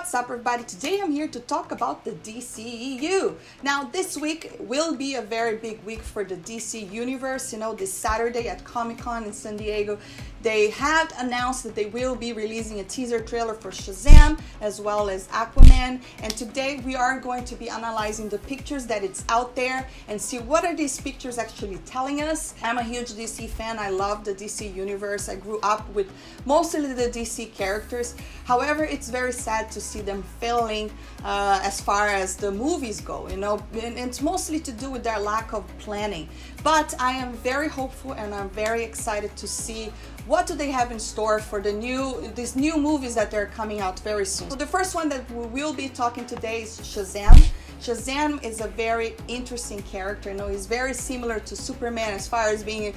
What's up, everybody? Today I'm here to talk about the DCEU. Now, this week will be a very big week for the DC universe. You know, this Saturday at Comic-Con in San Diego, they have announced that they will be releasing a teaser trailer for SHAZAM as well as AQUAMAN. And today we are going to be analyzing the pictures that it's out there and see what are these pictures actually telling us. I'm a huge DC fan. I love the DC universe. I grew up with mostly the DC characters. However, it's very sad to see them failing as far as the movies go, you know, and it's mostly to do with their lack of planning. But I am very hopeful and I'm very excited to see what do they have in store for these new movies that they're coming out very soon. So the first one that we will be talking today is SHAZAM. SHAZAM is a very interesting character. You know, he's very similar to Superman as far as being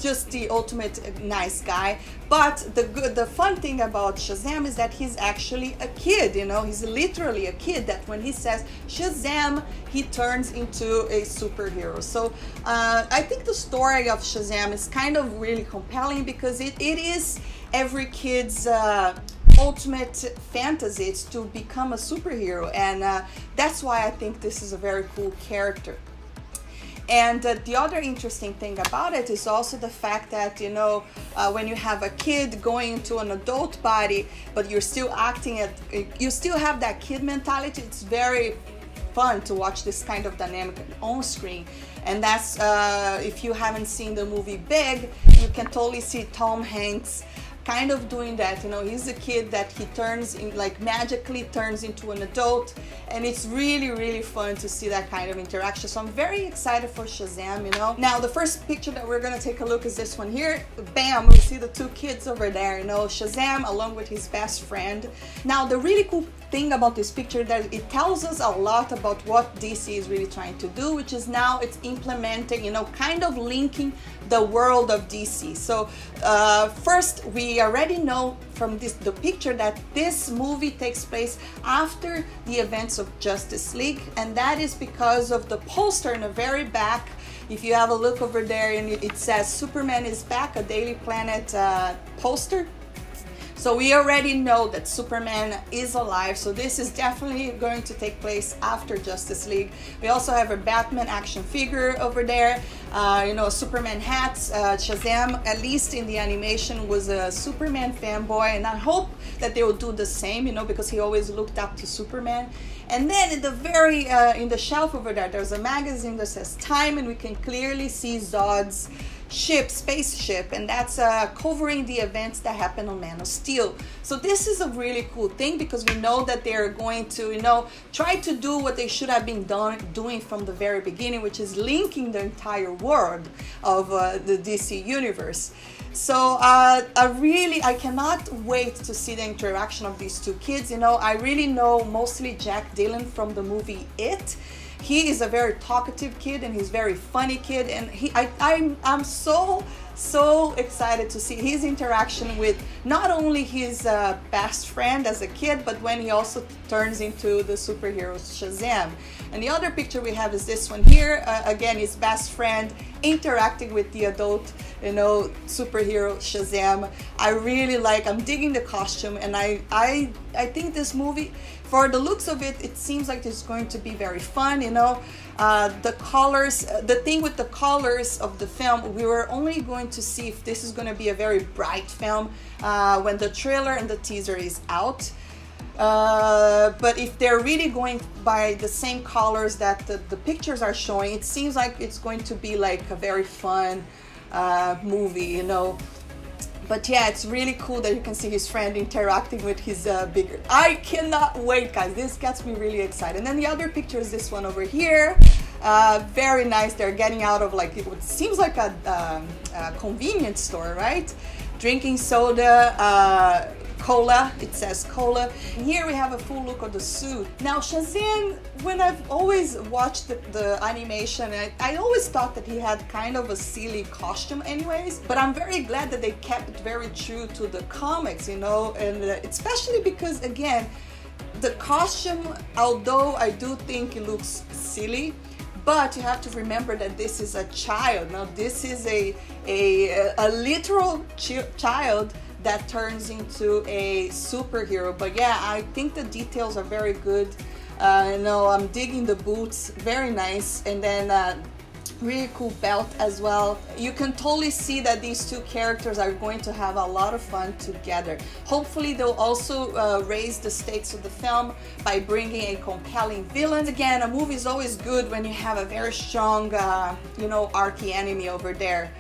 just the ultimate nice guy. But the fun thing about SHAZAM is that he's actually a kid. You know, he's literally a kid. That when he says SHAZAM, he turns into a superhero. So I think the story of SHAZAM is kind of really compelling because it is every kid's ultimate fantasy. It's to become a superhero, and that's why I think this is a very cool character. And the other interesting thing about it is also the fact that, you know, when you have a kid going into an adult body, but you're still you still have that kid mentality. It's very fun to watch this kind of dynamic on screen. And that's, if you haven't seen the movie Big, you can totally see Tom Hanks kind of doing that. You know, he's a kid that he turns in, like magically turns into an adult, and it's really fun to see that kind of interaction. So I'm very excited for SHAZAM, you know. Now the first picture that we're gonna take a look is this one here. Bam, we see the two kids over there, you know, SHAZAM along with his best friend. Now the really cool thing about this picture that it tells us a lot about what DC is really trying to do, which is now it's implementing, you know, kind of linking the world of DC. So first, we already know from the picture that this movie takes place after the events of Justice League, and that is because of the poster in the very back. If you have a look over there, and it says Superman is back, a Daily Planet poster. So we already know that Superman is alive, so this is definitely going to take place after Justice League. We also have a Batman action figure over there, you know, Superman hats. SHAZAM, at least in the animation, was a Superman fanboy, and I hope that they will do the same, you know, because he always looked up to Superman. And then in the very, in the shelf over there, there's a magazine that says Time, and we can clearly see Zod's spaceship, and that's covering the events that happen on Man of Steel. So this is a really cool thing because we know that they're going to, you know, try to do what they should have been doing from the very beginning, which is linking the entire world of the DC universe. So I cannot wait to see the interaction of these two kids. You know, I really know mostly Jack Dylan from the movie It. He is a very talkative kid, and he's a very funny kid, and I'm so excited to see his interaction with not only his best friend as a kid, but when he also turns into the superhero SHAZAM. And the other picture we have is this one here. Again, his best friend interacting with the adult, you know, superhero SHAZAM. I'm digging the costume, and I think this movie, for the looks of it, it seems like it's going to be very fun, you know. The colors, the thing with the colors of the film, we were only going to see if this is going to be a very bright film when the trailer and the teaser is out. But if they're really going by the same colors that the pictures are showing, it seems like it's going to be like a very fun movie, you know. But yeah, it's really cool that you can see his friend interacting with his bigger. I cannot wait, guys. This gets me really excited. And then the other picture is this one over here. Very nice. They're getting out of, like, it seems like a convenience store, right? Drinking soda, cola. It says cola. And here we have a full look of the suit. Now SHAZAM, when I've always watched the animation, I always thought that he had kind of a silly costume anyways, but I'm very glad that they kept it very true to the comics, you know, and especially because, again, the costume, although I do think it looks silly, but you have to remember that this is a child. Now this is a literal child that turns into a superhero. But yeah, I think the details are very good. You know, I'm digging the boots, very nice, and then really cool belt as well. You can totally see that these two characters are going to have a lot of fun together. Hopefully they'll also raise the stakes of the film by bringing a compelling villain. Again, a movie is always good when you have a very strong you know, arch enemy over there.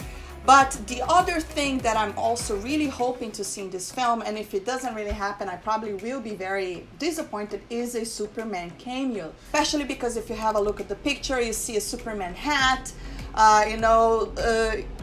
But the other thing that I'm also really hoping to see in this film, and if it doesn't really happen, I probably will be very disappointed, is a Superman cameo. Especially because if you have a look at the picture, you see a Superman hat. You know,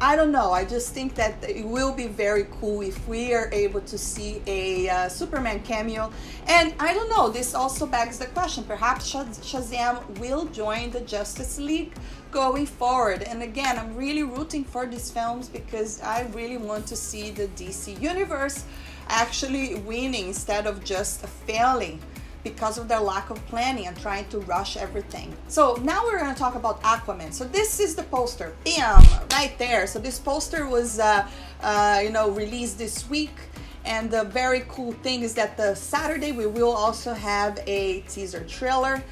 I don't know. I just think that it will be very cool if we are able to see a Superman cameo. And I don't know, this also begs the question, perhaps Shazam will join the Justice League going forward. And again, I'm really rooting for these films because I really want to see the DC universe actually winning instead of just failing because of their lack of planning and trying to rush everything. So now we're going to talk about Aquaman. So this is the poster, bam, right there. So this poster was you know, released this week. And the very cool thing is that the Saturday we will also have a teaser trailer.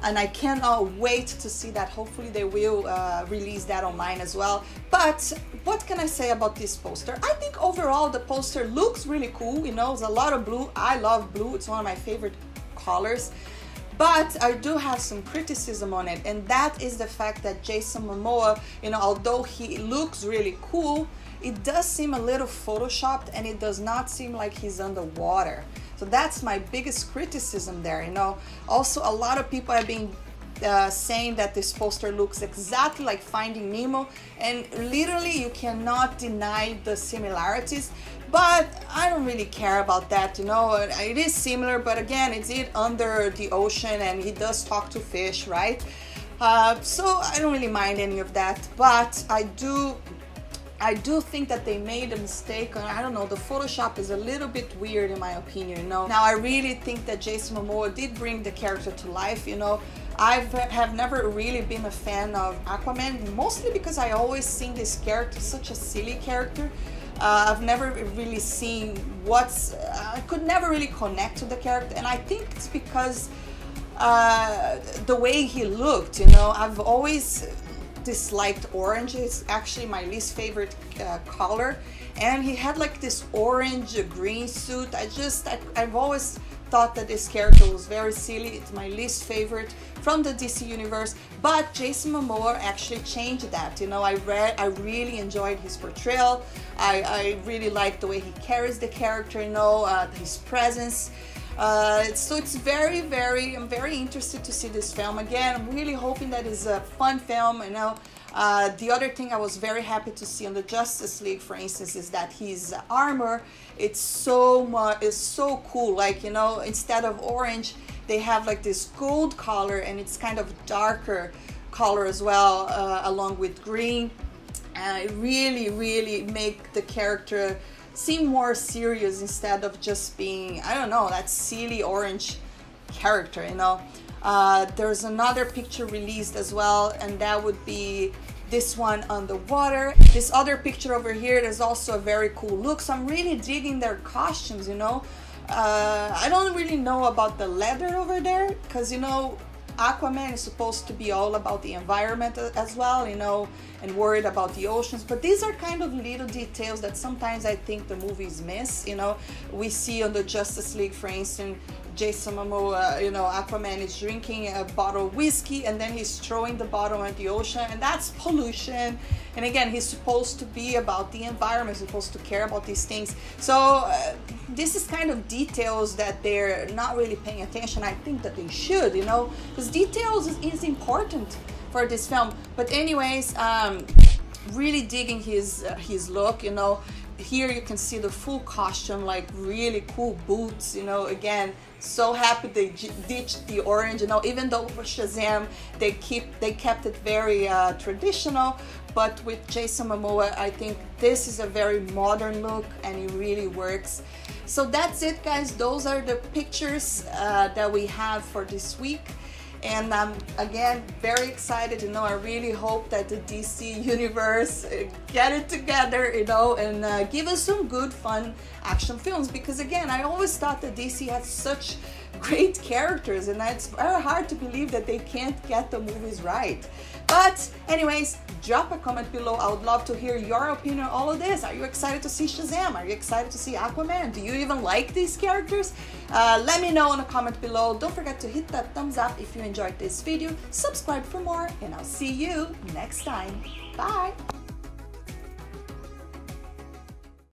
And I cannot wait to see that. Hopefully they will release that online as well. But what can I say about this poster? I think overall the poster looks really cool. You know, it's a lot of blue. I love blue. It's one of my favorite colors. But I do have some criticism on it. And that is the fact that Jason Momoa, you know, although he looks really cool, it does seem a little photoshopped and it does not seem like he's underwater. So that's my biggest criticism there, you know. Also, a lot of people have been saying that this poster looks exactly like Finding Nemo, and literally you cannot deny the similarities. But I don't really care about that, you know. It is similar, but again, it's under the ocean and he does talk to fish, right? So I don't really mind any of that, but I do think that they made a mistake. I don't know, the Photoshop is a little bit weird in my opinion, you know. Now I really think that Jason Momoa did bring the character to life, you know. I have never really been a fan of Aquaman, mostly because I always seen this character such a silly character. I've never really seen I could never really connect to the character, and I think it's because the way he looked, you know. I've always disliked orange. It's actually my least favorite color, and he had like this orange green suit. I've always thought that this character was very silly. It's my least favorite from the DC universe, but Jason Momoa actually changed that, you know. I really enjoyed his portrayal. I really like the way he carries the character, you know, his presence. So it's I'm very interested to see this film. Again, I'm really hoping that it's a fun film, you know. The other thing I was very happy to see on the Justice League, for instance, is that his armor, it's so cool. Like, you know, instead of orange, they have like this gold color, and it's kind of darker color as well, along with green. And it really make the character seem more serious instead of just being, I don't know, that silly orange character, you know. There's another picture released as well, and that would be this one underwater. This other picture over here, there's also a very cool look. So I'm really digging their costumes, you know. I don't really know about the leather over there, because, you know, Aquaman is supposed to be all about the environment as well, you know, and worried about the oceans. But these are kind of little details that sometimes I think the movies miss, you know. We see on the Justice League, for instance, Jason Momoa, you know, Aquaman is drinking a bottle of whiskey and then he's throwing the bottle at the ocean, and that's pollution. And again, he's supposed to be about the environment, supposed to care about these things. So this is kind of details that they're not really paying attention. I think that they should, you know, because details is important for this film. But anyways, really digging his look, you know. Here you can see the full costume, like really cool boots, you know. Again, so happy they ditched the orange, you know, even though for Shazam they kept it very traditional. But with Jason Momoa, I think this is a very modern look and it really works. So that's it, guys. Those are the pictures that we have for this week. And I'm again very excited. I really hope that the DC universe get it together, and give us some good fun action films, because again, I always thought that DC had such great characters, and it's very hard to believe that they can't get the movies right. But anyways, drop a comment below. I would love to hear your opinion on all of this. Are you excited to see Shazam? Are you excited to see Aquaman? Do you even like these characters? Let me know in a comment below. Don't forget to hit that thumbs up if you enjoyed this video. Subscribe for more, and I'll see you next time. Bye!